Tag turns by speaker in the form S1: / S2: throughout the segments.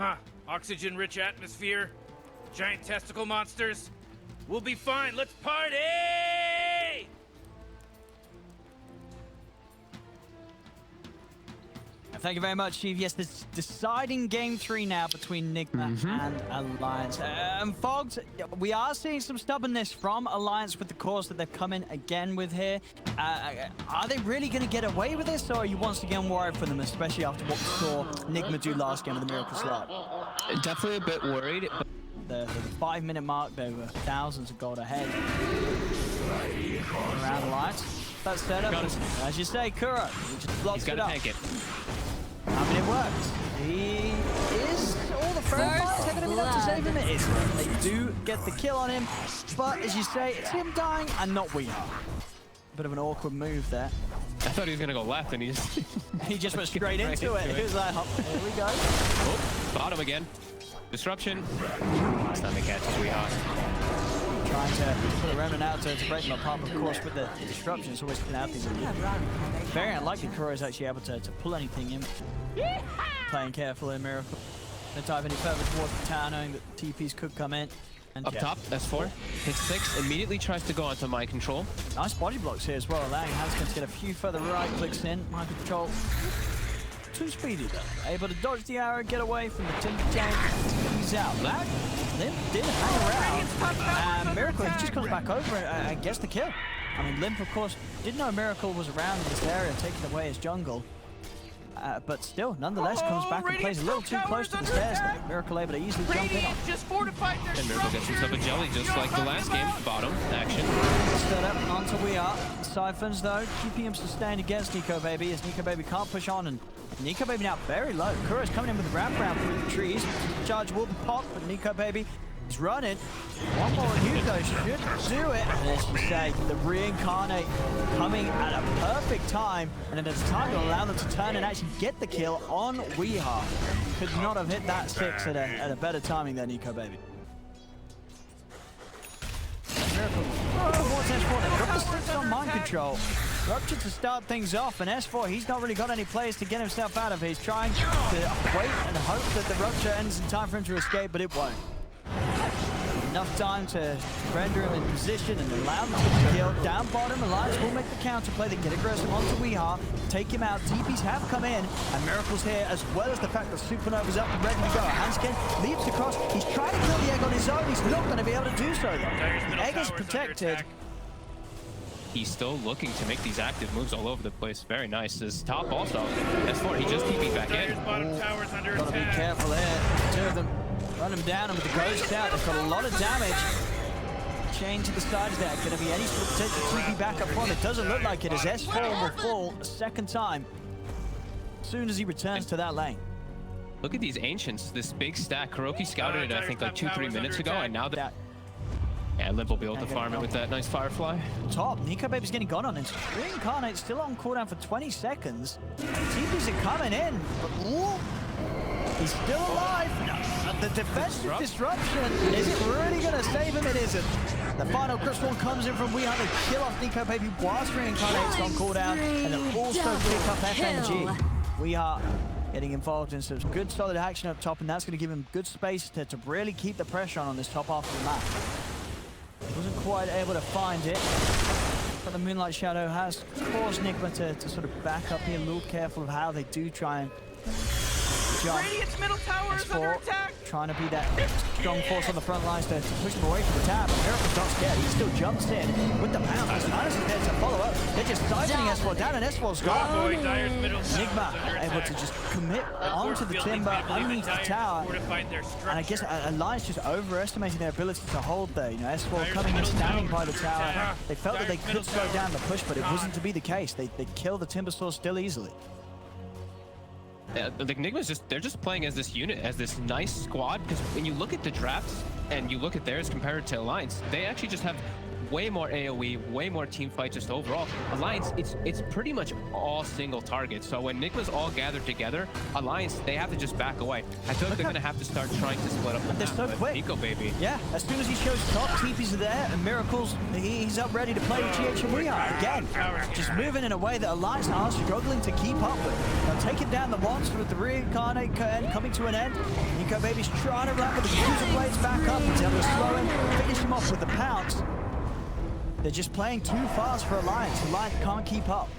S1: Huh. Oxygen-rich atmosphere. Giant testicle monsters. We'll be fine. Let's party!
S2: Thank you very much, Chief. Yes, this deciding game 3 now between Nigma and Alliance. Fogged, we are seeing some stubbornness from Alliance with the course that they've come in again with here. Are they really going to get away with this, or are you once again worried for them, especially after what we saw Nigma do last game with the Miracle Slot?
S3: Definitely a bit worried.
S2: The 5-minute mark, they were thousands of gold ahead. Around Alliance. That setup, as you say, Kuro, he just blocks it up.
S3: He's got to tank it.
S2: I mean, it works. He is all the fires are going to be enough to save him. It is. They do get the kill on him, but as you say, it's him dying and not we are. Bit of an awkward move there.
S3: I thought he was going to go left, and he just
S2: went straight into it. He was like, oh, here we go.
S3: Oh, bottom again. Disruption. Last time they catch is Weehawk.
S2: Trying to put a remnant out to break them apart, of course, with the disruption. It's always going to happen. Very unlikely Kuro is actually able to pull anything in. Playing careful in Miracle. Don't dive any further towards the tower, knowing that TPs could come in. And
S3: up top, S4. Hits 6, immediately tries to go onto mind control.
S2: Nice body blocks here as well, allowing Hanskin to get a few further right clicks in. Mind control. Too speedy though. Able to dodge the arrow, get away from the timber tank. He's out. That Limp did hang around. And Miracle, he just comes back over and gets the kill. I mean, Limp, of course, didn't know Miracle was around in this area, taking away his jungle. But still, nonetheless, comes back and plays a little too close to the stairs. Miracle able to easily jump in on.
S3: And Miracle gets himself a jelly, just like the last game. Bottom, action.
S2: Stood up onto We Are. Siphons, though, keeping him sustained against Nico Baby, as Nico Baby can't push on, and Nico Baby now very low. Kuro's coming in with a wraparound through the trees. Charge will be popped, but Nico Baby is running. One more use though should do it. And as you say, the reincarnate coming at a perfect time, and it is time to allow them to turn and actually get the kill on Weehawk. Could not have hit that 6 at a better timing than Nico Baby. Miracle. Oh, S4. They've got the 6 on mind control. Rupture to start things off, and S4, he's not really got any players to get himself out of it. He's trying to wait and hope that the Rupture ends in time for him to escape, but it won't. Enough time to render him in position and allow him to get the kill. Down bottom, Alliance will make the counterplay. They get aggressive onto Weehawk, take him out. TPs have come in, and Miracle's here, as well as the fact that Supernova's up and ready to go. Hanskin leaps across. He's trying to kill the egg on his own. He's not going to be able to do so, though. The egg is protected.
S3: He's still looking to make these active moves all over the place. Very nice. His top also. S4, he just TP'd back in.
S2: Gotta be careful here. 2 of them run him down, and with the ghost out, they've got a lot of damage. Chain to the side, is there going to be any sort of potential TP back up front? It doesn't look like it, as S4 will fall a second time as soon as he returns to that lane.
S3: Look at these Ancients, this big stack. Kuroki scouted it, I think, like 2-3 minutes ago, and now that... Yeah, Limp will be able to farm it with that nice Firefly.
S2: Top, Nico Baby's getting gone on it. Reincarnate still on cooldown for 20 seconds. TPs are coming in, but he's still alive. The defensive disruption, is it really going to save him? It isn't. The final crystal one comes in from Weehawk to kill off Nico Baby whilst Reincarnate's on cooldown, and then also pick up FNG. Weehawk getting involved in some good solid action up top, and that's going to give him good space to really keep the pressure on this top half of the map. Wasn't quite able to find it, but the Moonlight Shadow has caused Nigma to sort of back up here, a little careful of how they do try and jump.
S1: Middle tower is under attack.
S2: Trying to be that strong force on the front lines to push them away from the tower, but Miracle's not scared. He still jumps in with the bounce. Minus is there to follow up. They're just siphoning S4 down, and S4's gone. Nigma able to just commit onto the timber underneath the tower, and I guess Alliance just overestimating their ability to hold there. You know, S4 coming in, standing by the tower. They felt that they could slow down the push, but it wasn't to be the case. They kill the timber source still easily.
S3: Yeah, like Nigma's they're just playing as this unit, as this nice squad, because when you look at the drafts and you look at theirs compared to Alliance, they actually just have way more AoE, way more team fight just overall. Alliance, it's pretty much all single targets. So when Nigma's all gathered together, Alliance, they have to just back away. I feel like they're going to have to start trying to split up the
S2: They're so quick.
S3: Nico, baby.
S2: Yeah, as soon as he shows top, TP's are there, and Miracles, he's up ready to play with GH, and we are. Again, just moving in a way that Alliance are struggling to keep up with. Now taking down the monster with the reincarnate coming to an end. Nico Baby's trying to run, but the user blades back up. He's able to slow him, finish him off with the pounce. They're just playing too fast for Alliance. Alliance can't keep up.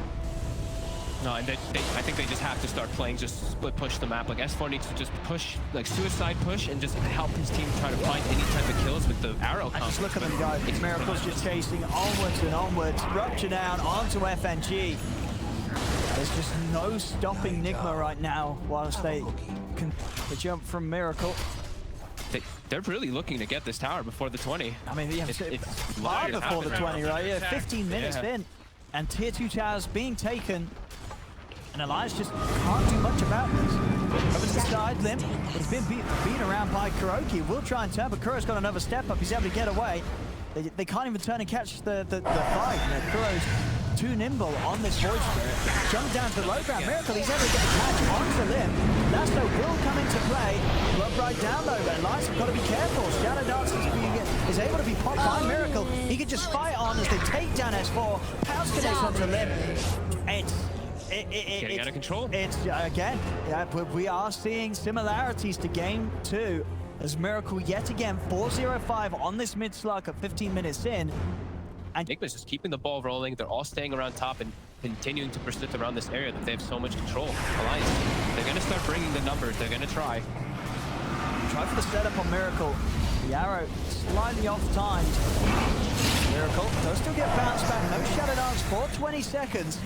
S3: No, and I think they just have to start playing just split push the map. Like S4 needs to just push, like suicide push, and just help his team try to find any type of kills with the arrow combo.
S2: Just look at them go. Miracles just chasing onwards and onwards. Rupture down onto FNG. There's just no stopping Nigma right now whilst they can jump from Miracle.
S3: They're really looking to get this tower before the 20.
S2: I mean, yeah,
S3: it's
S2: far before the 20, right? Yeah, 15 minutes in. And tier 2 towers being taken. And Alliance just can't do much about this. Over to the side, Limp. He's been beaten around by Kuroki. Will try and turn, but Kuro's got another step up. He's able to get away. They can't even turn and catch the fight. You know, Kuro's too nimble on this Void Spirit. Jump down to the low ground. Miracle, he's able to get a catch onto Limp. That's no will come into play. Blood right down though, but Alliance have got to be careful. Shadow Dance is able to be popped by Miracle. He can just fight on as they take down S4. Pounce connects onto Limp.
S3: Getting out of control.
S2: It's again, yeah, we are seeing similarities to Game 2 as Miracle yet again 4-0-5 on this mid slug at 15 minutes in. And
S3: Nigma's just keeping the ball rolling. They're all staying around top and continuing to persist around this area that they have so much control. Alliance, they're going to start bringing the numbers. They're going to try.
S2: Try for the setup on Miracle. The arrow slightly off timed. Miracle does still get bounced back. No Shadow Dance for 20 seconds.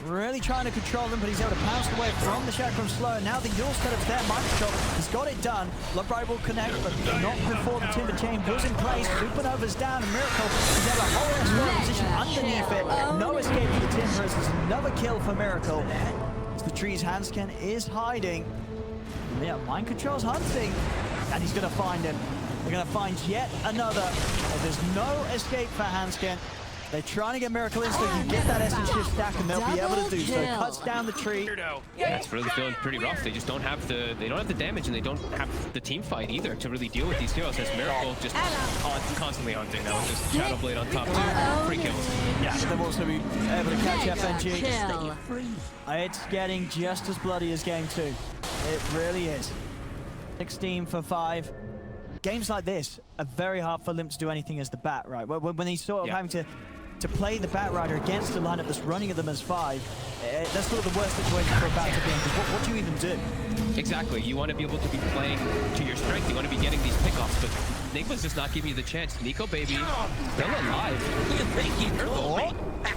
S2: Really trying to control them, but he's able to pounce away from the Shadow from slow. Now the Yule setup's there, mind control. He's got it done. Bloodbride will connect, but not before the Timber Chain was in place. Supernova's down, and Miracle is able to hold S4 position underneath it. No escape for the Timbers. There's another kill for Miracle. As the tree's handscan is hiding. Yeah, mind control's hunting, and he's going to find him. They're going to find yet another. There's no escape for handscan. They're trying to get Miracle in so they can get that essence shift stack, and they'll be able to do so. Cuts down the tree.
S3: Yeah, it's really feeling pretty rough. They just don't have the damage, and they don't have the team fight either to really deal with these heroes. As Miracle just constantly hunting now, just Shadow Blade on top too. 3 kills.
S2: Yeah, they'll also be able to catch FNG. It's getting just as bloody as Game 2. It really is. 16 for 5. Games like this are very hard for Limp to do anything as the bat, right? When he's sort of having to play the Bat Rider against a lineup that's running at them as 5, that's sort of the worst situation for a bat to be in, because what do you even do?
S3: Exactly. You want to be able to be playing to your strength. You want to be getting these pickoffs, but Nigma's just not giving you the chance. Nico, baby, still alive. Thank you for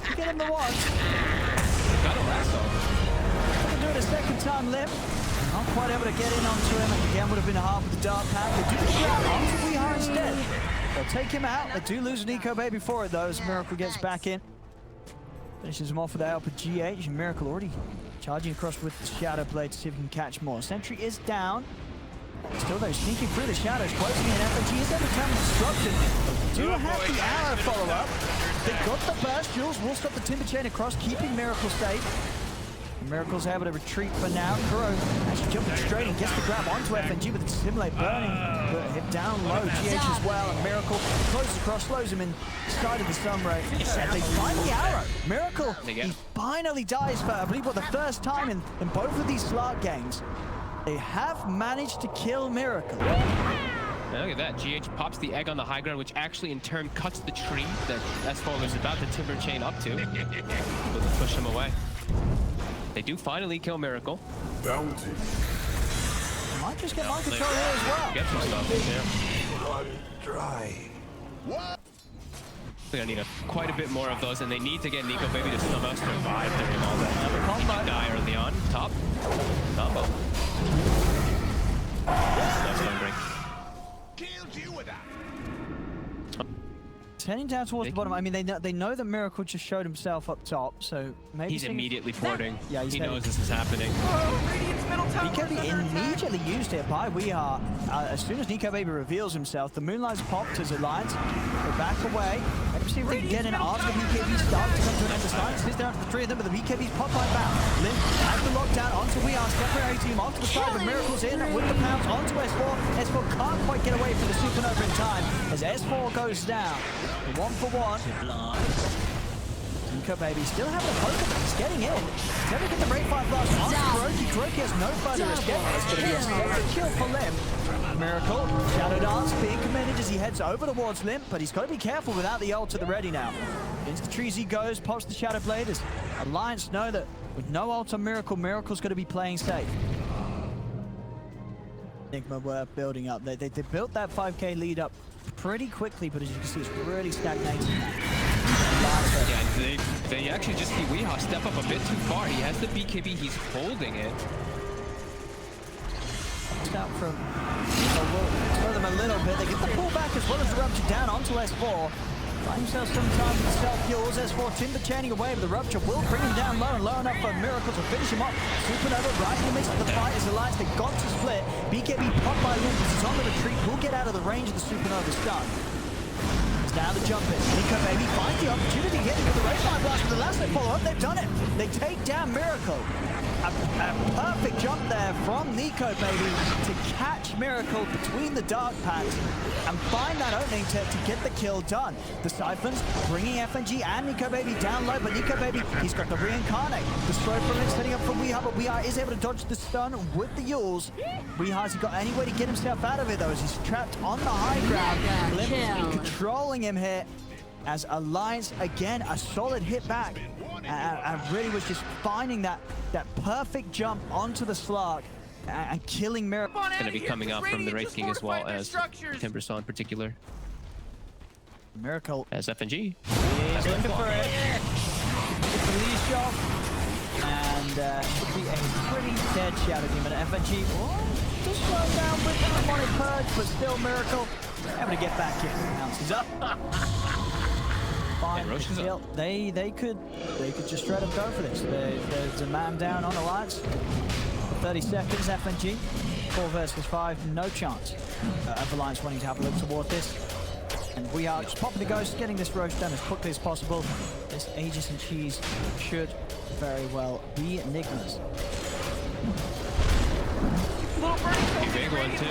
S2: You get him the one.
S3: Got a lasso.
S2: Gonna do it a second time, Limp. Not quite able to get in onto him, and again would have been a half with the dark pack. They do grab onto Weehar instead. They'll take him out. They do lose Nico Baby for it, though, as Miracle gets back in. Finishes him off with the help of GH, and Miracle already charging across with the Shadow Blade to see if he can catch more. Sentry is down. Still, though, sneaking through the shadows, closing in. FNG is able to come destruction. Do have the arrow follow-up. They got the burst. Jules will stop the Timber Chain across, keeping Miracle safe. Miracle's able to retreat for now. Kuro actually jumping straight and gets the grab onto FNG with the Simulate burning. But hit down low, GH as well, and Miracle closes across, slows him inside of the Sunray. And they find the arrow. Miracle, he finally dies for, I believe, the first time in both of these Slark games. They have managed to kill Miracle.
S3: Now look at that. GH pops the egg on the high ground, which actually in turn cuts the tree that S4 was about to Timber Chain up to. Able to push him away. They do finally kill Miracle.
S4: Bounty.
S2: Might just get mind control here as well.
S3: Get some stuff,
S4: Blood dry. What?
S3: They're gonna need quite a bit more of those, and they need to get Nico Baby to somehow survive during all that. He might die early on. Top. Combo. That's Stone
S4: Killed you with that.
S2: Heading down towards the bottom. I mean, they know that Miracle just showed himself up top, so maybe
S3: he's immediately porting.
S2: Yeah,
S3: he knows this is happening.
S2: He can be immediately used here by Weehar. As soon as Nico Baby reveals himself, the Moonlight's popped as Alliance. They back away. see if they can get in after the BKB starts to come to an end. The silence is down to the three of them, but the BKB's pop right back. Limp has the lockdown onto We Are. Separate team onto the side, but Miracle's in with the pounce onto S4. S4 can't quite get away from the supernova in time as S4 goes down. 1 for 1. Nico Baby still having a poker, but he's getting in. He's never get the Ray 5 blast on Kuroki. Kuroki has no further escape. It's going to be a second kill for Limp. Miracle, Shadow Dance being committed as he heads over towards Limp, but he's got to be careful without the ult to the ready now. Into the trees he goes, pops the Shadow Blade as Alliance know that with no ult on Miracle, Miracle's going to be playing safe. Nigma were building up. They built that 5k lead up pretty quickly, but as you can see, it's really stagnating now.
S3: Yeah, they actually just see Weehaw step up a bit too far. He has the BKB, he's holding it.
S2: Out from slow them a little bit. They get the pull back as well as the rupture down onto S4. Find himself some time with self-fuels. S4 timber chaining away, but the rupture will bring him down low and low enough for Miracle to finish him off. Supernova right in the midst of the fight as Alliance, they got to split. BKB popped by Limp as he's on the retreat. Will get out of the range of the Supernova stun. Now the jump in. Nico Baby finds the opportunity here to get the Ray 5 blast, but the last they follow up, they've done it. They take down Miracle. A perfect jump there from Nico Baby to catch Miracle between the dark packs and find that opening to get the kill done. The Siphons bringing FNG and Nico Baby down low, but Nico Baby, he's got the reincarnate. The slow from it setting up for Weehaw, but Weehaw is able to dodge the stun with the Yules. Weehaw hasn't got any way to get himself out of it though, as he's trapped on the high ground. Limp controlling him here as Alliance again a solid hit back and really was just finding that perfect jump onto the Slark and killing Miracle.
S3: Going to be coming out from the Wraith King as well as Timbersaw in particular.
S2: Miracle
S3: as FNG.
S2: He's looking for it. Get the leash off and should be a pretty dead Shadow Demon. FNG just slow down with the demonic purge, but still Miracle able to get back in. Bounces up. Fine. They could just straight up go for this. There's a man down on Alliance. 30 seconds. FNG 4 versus 5. No chance of Alliance wanting to have a look toward this. And we are just popping the ghost, getting this roast done as quickly as possible. This Aegis and Cheese should very well be Nigma's.
S3: Big one too.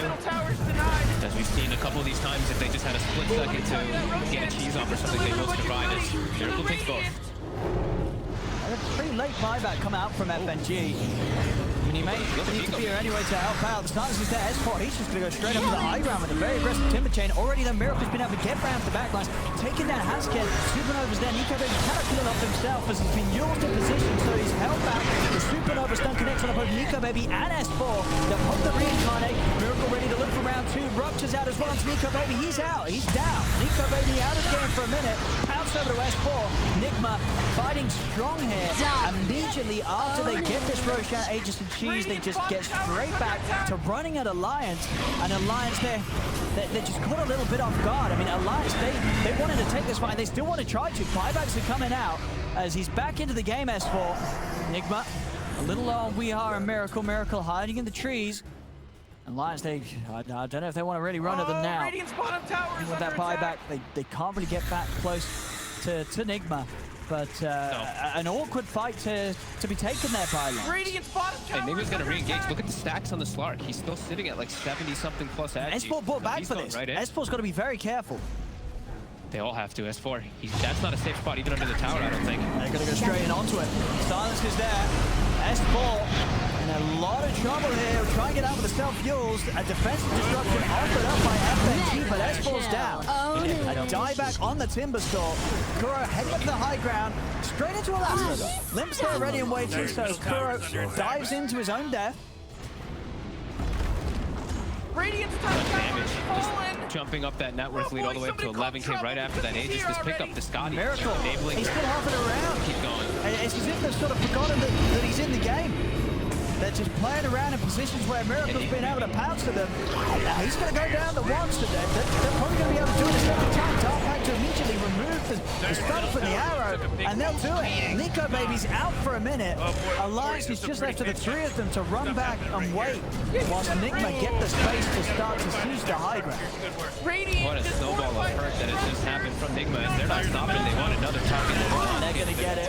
S3: As we've seen a couple of these times, if they just had a split second to get a cheese off or something, they will survive as Miracle takes both.
S2: A pretty late buyback come out from FNG. I mean, he may need to be here anyway to help out. The stance is there. S4, he's just going to go straight up to the high ground with a very aggressive timber chain. Already the Miracle's been able to get round to the backlines, taking down Haskell. Supernova's there. Nico Baby cannot kill it off himself as he's been used in position, so he's held back. The Supernova stun connects on both Nico Baby and S4. They'll pop the reincarnate. Miracle ready to look for round 2. Rupture's out as well as Nico Baby. He's out. He's down. Nico Baby out of the game for a minute. Pounce over to S4. Nigma fighting strong here. Immediately after they get this Roshan Aegis and Cheese, they just get straight back to running at Alliance. And Alliance, they just caught a little bit off guard. I mean, Alliance, they wanted to take this fight. They still want to try to. Buybacks are coming out as he's back into the game, S4. Nigma, a little low on We Are and Miracle. Miracle hiding in the trees. Alliance, I don't know if they want to really run at them now. With that buyback, they can't really get back close to Nigma. But an awkward fight to be taken there by Alliance.
S3: And Nigma's going to re-engage. Look at the stacks on the Slark. He's still sitting at like 70-something plus edge.
S2: S4 brought back for this.
S3: Right
S2: S4's got to be very careful.
S3: They all have to. S4. That's not a safe spot even under the tower, I don't think.
S2: They're going to go straight in onto it. Silence is there. S4 in a lot of trouble here. We'll try and get out with the self-fuels. A defensive disruption offered up by FNG, but S4's down. A dieback on the timber store. Kuro heading up to the high ground, straight into Alaska. Limp's there ready and waiting, so Kuro dives into his own death.
S3: Damage. Just jumping up that net worth lead all the way up to 11k right after that Aegis. This pickup, the Scotty.
S2: Miracle.
S3: Enabling
S2: He's still hopping around.
S3: Keep going.
S2: It's as if they've sort of forgotten that he's in the game. They're just playing around in positions where Miracle's been able to pounce to them. He's going to go down the once. They're probably going to be able to do it a second time. Dark Pact to immediately remove the stun for the arrow, and they'll do it. Nico Baby's out for a minute. Alliance is just left to the three of them to run back and wait whilst Nigma get the space to start to siege the high ground.
S3: What a snowball of hurt that has just happened from Nigma. As they're not stopping, they want another target.
S2: They're going to get it.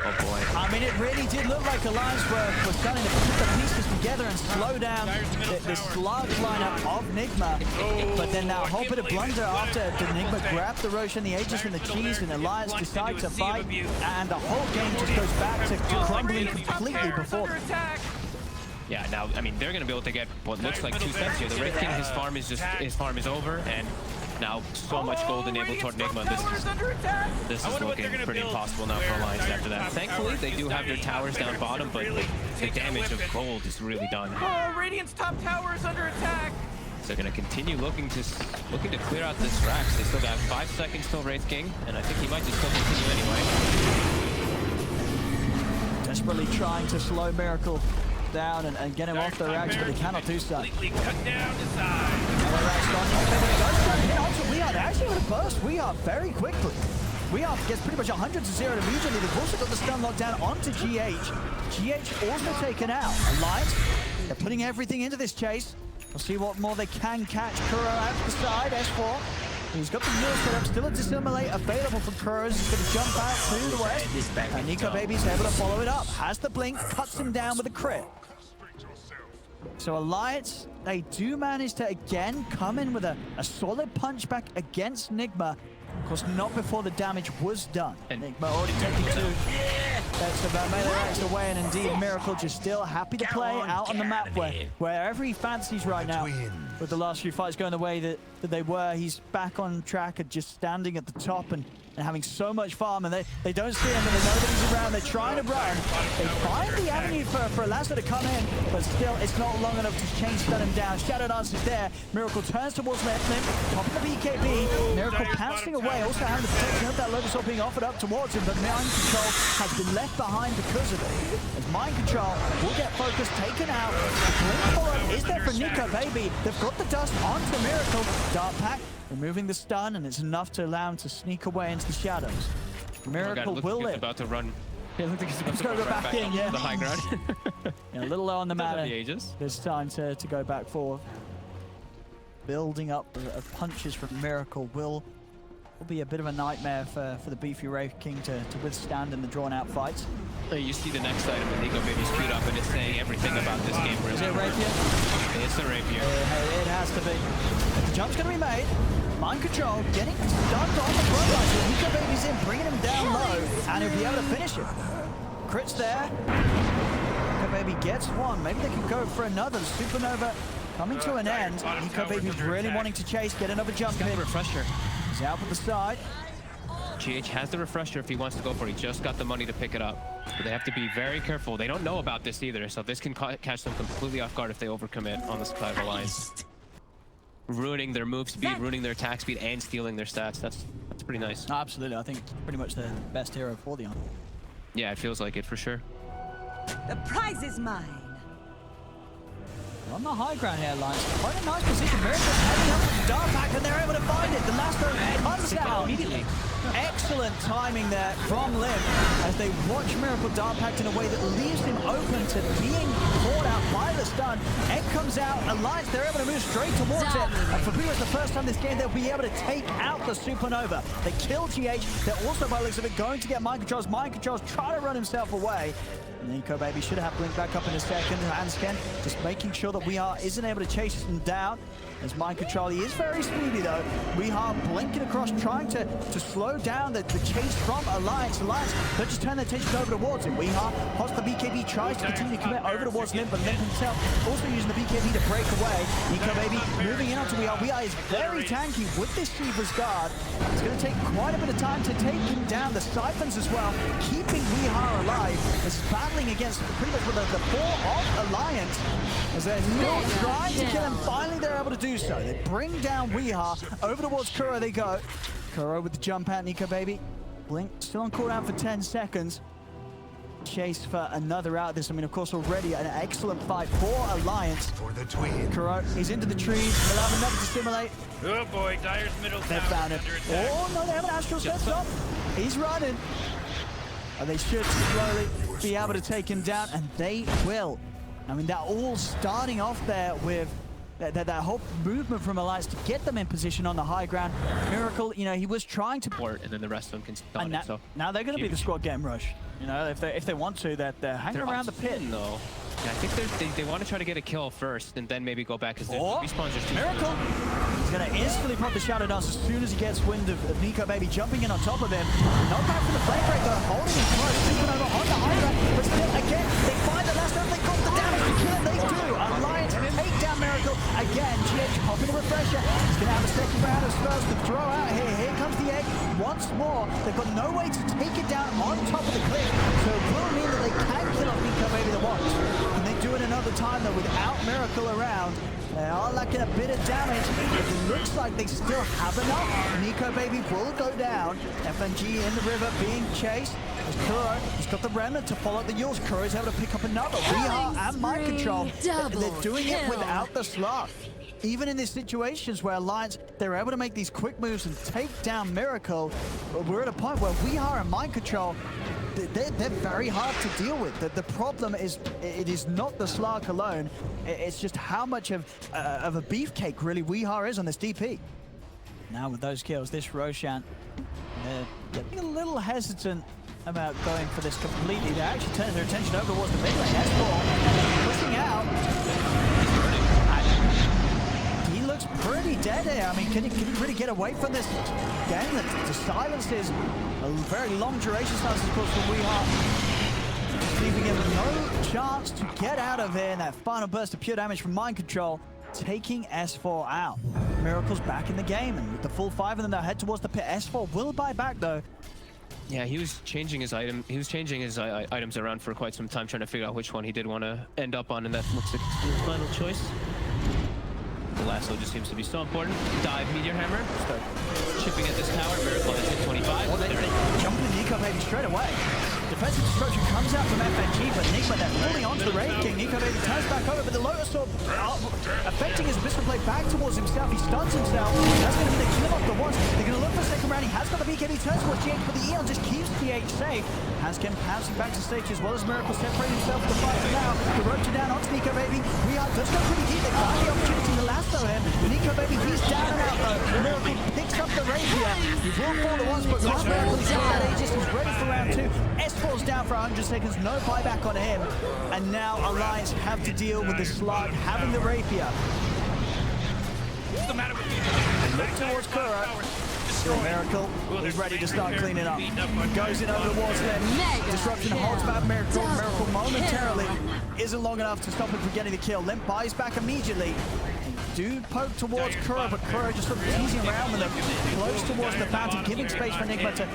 S3: Oh boy.
S2: I mean, it really did look like Alliance were starting to put the pieces together and slow down the slug lineup of Nigma. But then that whole bit of blunder after Nigma grabbed the Roche and the Aegis and the cheese, and Alliance decide to fight, and the whole game just goes back to crumbling completely before them.
S3: Yeah, now, I mean, they're going to be able to get what looks like 2 steps here. The Wraith King, his farm is over, and now so much gold enabled toward Nigma. This is looking pretty impossible now for Alliance after that. Thankfully, they do have their towers down bottom, but the damage of gold is really done.
S1: Oh, Radiant's top tower is under attack.
S3: So they're going to continue looking to clear out this Rax. They still got 5 seconds till Wraith King, and I think he might just still continue anyway.
S2: Desperately trying to slow Miracle down and get him off the Rax, but they cannot do so.
S1: Completely cut down the side.
S2: We are actually going to burst We Are very quickly. We Are gets pretty much 100 to 0 immediately. They've also got the stun locked down onto GH. GH also taken out. Alliance, they're putting everything into this chase. We'll see what more they can catch. Kuro out the side, S4. He's got the mill set up, still a dissimulate available for Kuro. He's going to jump out to the west. And Nico Baby's able to follow it up. Has the blink, cuts him down with a crit. So Alliance, they do manage to again come in with a solid punch back against Nigma. Of course, not before the damage was done. And Nigma already taking 2. That's about melee racks away, and indeed Miracle just still happy to play out on the map wherever he fancies right now. With the last few fights going the way that they were, he's back on track and just standing at the top and having so much farm, and they don't see him, and they know that he's around. They're trying to run. They find the avenue for Lazar to come in, but still, it's not long enough to chain stun him down. Shadow Dance is there. Miracle turns towards Limp, top of the BKB. Miracle pouncing away, also having the protection of that Lotus being offered up towards him, but Mind Control has been left behind because of it. As Mind Control will get focus taken out. Blink follow-up is there for Nico Baby. They've got the dust onto Miracle. Dark Pack removing the stun, and it's enough to allow him to sneak away into the shadows. Miracle will live.
S3: About to run.
S2: Yeah, look like he's about to go back in, yeah.
S3: The high ground.
S2: Yeah, a little low on the mana.
S3: Aegis.
S2: There's time to go back forward. Building up of punches from Miracle will be a bit of a nightmare for the beefy Wraith King to withstand in the drawn-out fights.
S3: You see the next item with Nico Baby's speed up, and it's saying everything about this game. Really.
S2: Is it Rapier?
S3: It's a Rapier.
S2: It has to be. The jump's going to be made. Mind Control getting stunned on the front line. So Nico Baby's in, bringing him down low, and he'll be able to finish it. Crits there. Nico Baby gets one. Maybe they can go for another. The Supernova coming to an end. Nico Baby's really wanting to chase, get another jump in.
S3: Refresher.
S2: He's out with the side.
S3: GH has the refresher if he wants to go for it. He just got the money to pick it up. But they have to be very careful. They don't know about this either, so this can catch them completely off guard if they overcommit on the supply of Alliance. Ruining their move speed, ruining their attack speed, and stealing their stats. That's pretty nice.
S2: Absolutely. I think pretty much the best hero for the Army.
S3: Yeah, it feels like it for sure.
S5: The prize is mine.
S2: On the high ground here, Alliance. Quite a nice position. Miracle's heading up to the Dark Pack, and they're able to find it. The last one comes out immediately. Excellent timing there from Lim as they watch Miracle Dark Packed in a way that leaves him open to being caught out by the stun. Egg comes out. Alliance, they're able to move straight towards it. And for pretty much the first time this game, they'll be able to take out the Supernova. They kill GH. They're also, by the looks of it, going to get Mind Controls. Mind Controls try to run himself away. Nico Baby should have Blink back up in a second. Hansken just making sure that Weehaw isn't able to chase him down. As Mind Control, he is very speedy though. Weehaw blinking across, trying to slow down the chase from Alliance. Alliance, they just turn their attention over towards him. Weehaw, hots the BKB, tries to continue to commit over towards Limp, but Limp himself also using the BKB to break away. Nico Baby moving in onto Weehaw. Weehaw is very tanky with this Sheeva's guard. It's going to take quite a bit of time to take him down. The Siphons as well, keeping Weehaw alive. It's battling against pretty much with the four of Alliance. As they're still trying to kill him, finally they're able to do so. They bring down Weehaw. Over towards Kuro they go. Kuro with the jump out, Nico Baby. Blink still on cooldown for 10 seconds. chase for another out of this. I mean, of course, already an excellent fight for Alliance.
S4: For the twin.
S2: Kuro, he's into the trees. He'll have another to stimulate.
S1: Oh boy, Dyer's middle
S2: They
S1: tower
S2: found
S1: is
S2: him.
S1: under attack.
S2: Oh, no, they have an Astral Sense up. He's running. And they should slowly be able to take him down, and they will. I mean, they're all starting off there with that whole movement from Alliance to get them in position on the high ground. Miracle, you know, he was trying to...
S3: And then the rest of them can stun
S2: And
S3: it, so...
S2: now they're going to be the squad game rush. You know, if they want to, they're hanging around the pit.
S3: though. Yeah, I think they want to try to get a kill first and then maybe go back because the respawns are too
S2: Miracle! He's going to instantly pop the Shadow Dance as soon as he gets wind of Nico Baby jumping in on top of him. No back for the flame break though, holding him close, Supernova on the high ground, but still again, they find the last round, they got the damage to kill it, they do. Alliance take down Miracle again. GH popping the refresher. He's going to have a second round of spells to throw out here. Here comes the egg once more. They've got no way to take it down on top of the cliff, so it will mean that they can kill off Nico Baby the watch. And they do it another time though without Miracle around. They are lacking a bit of damage, but it looks like they still have enough. Nico Baby will go down. FNG in the river being chased. As Kuro, he's got the remnant to follow the Yules. Kuro is able to pick up another. Rehart and Mind Control. They're doing it without the slot. Even in these situations where Alliance, they're able to make these quick moves and take down Miracle, we're at a point where Rehart and Mind Control, they're very hard to deal with. The problem is, it is not the Slark alone. It's just how much of a beefcake really Weehar is on this DP. Now with those kills, this Roshan, they're getting a little hesitant about going for this completely. They're actually turning their attention over towards the mid lane. S4 pushing out. He looks pretty dead here. I mean, can he really get away from this game? The silence is a very long duration silence, of course, from Weehart. Leaving him no chance to get out of here. And that final burst of pure damage from Mind Control, taking S4 out. Miracle's back in the game, and with the full 5 of them, they'll head towards the pit. S4 will buy back, though.
S3: Yeah, he was changing his items around for quite some time, trying to figure out which one he did want to end up on, and that looks like his final choice. The lasso just seems to be so important. Dive Meteor Hammer, start chipping at this tower. Miracle has hit 25.
S2: Oh, they jump into Nico Baby straight away. Defensive destruction comes out from FNG, but Nigma then falling onto the Raid King. Nico Baby turns back over, but the Lotus Orb affecting his Abyssal Blade back towards himself. He stuns himself. That's going to be the kill off the once. They're going to look for a second round. He has got the BKB, turns towards GH, but the Eon just keeps GH safe. Haskin pouncing back to stage as well as Miracle separating himself from the fight for now. The roach down onto Nico Baby. Rehart does go pretty deep. They find the opportunity to lasso him. Nico Baby, he's down and out though. Miracle picks up the rapier. He will fall the once, but not Miracle. He's got that Aegis. He's ready for round 2. S4's down for 100 seconds. No buyback on him. And now Alliance have to deal with the slug having the rapier.
S1: What's the matter with you?
S2: Look towards Kuro. Miracle, he's ready to start cleaning up. Goes in over the walls there. Disruption holds back Miracle. Miracle momentarily isn't long enough to stop him from getting the kill. Limp buys back immediately. Do poke towards Kuro, but Kuro just sort of teasing around with him. Close towards the fountain, giving space for Nigma to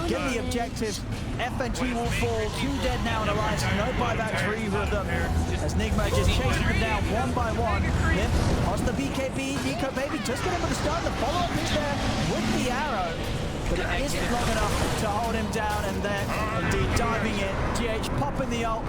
S2: get the objectives. FNG will fall. 2 dead now in Alliance. No buybacks for either of them. As Nigma just chasing them down one by one. Limp past the BKB. Nico Baby just got him with the stun. The follow-up is there with the arrow. But it isn't long enough to hold him down, and then indeed diving in. GH popping the ult,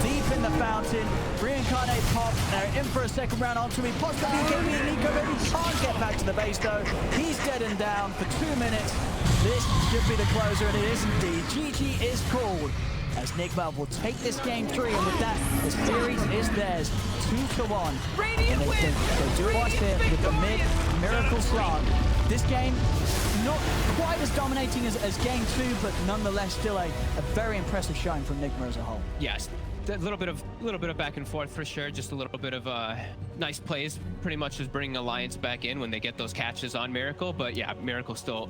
S2: deep in the fountain. Reincarnate pop, they're in for a second round onto me. Pops the BKB, and Nico Baby can't get back to the base though. He's dead and down for 2 minutes. This should be the closer, and it is indeed. GG is called, as Nigma will take this game 3, and with that, the series is theirs, 2-1. And they do watch it with the mid-Miracle slot. This game, not quite as dominating as Game 2, but nonetheless still a very impressive showing from Nigma as a whole.
S3: Yes, a little bit of back and forth for sure. Just a little bit of nice plays. Pretty much just bringing Alliance back in when they get those catches on Miracle. But yeah, Miracle still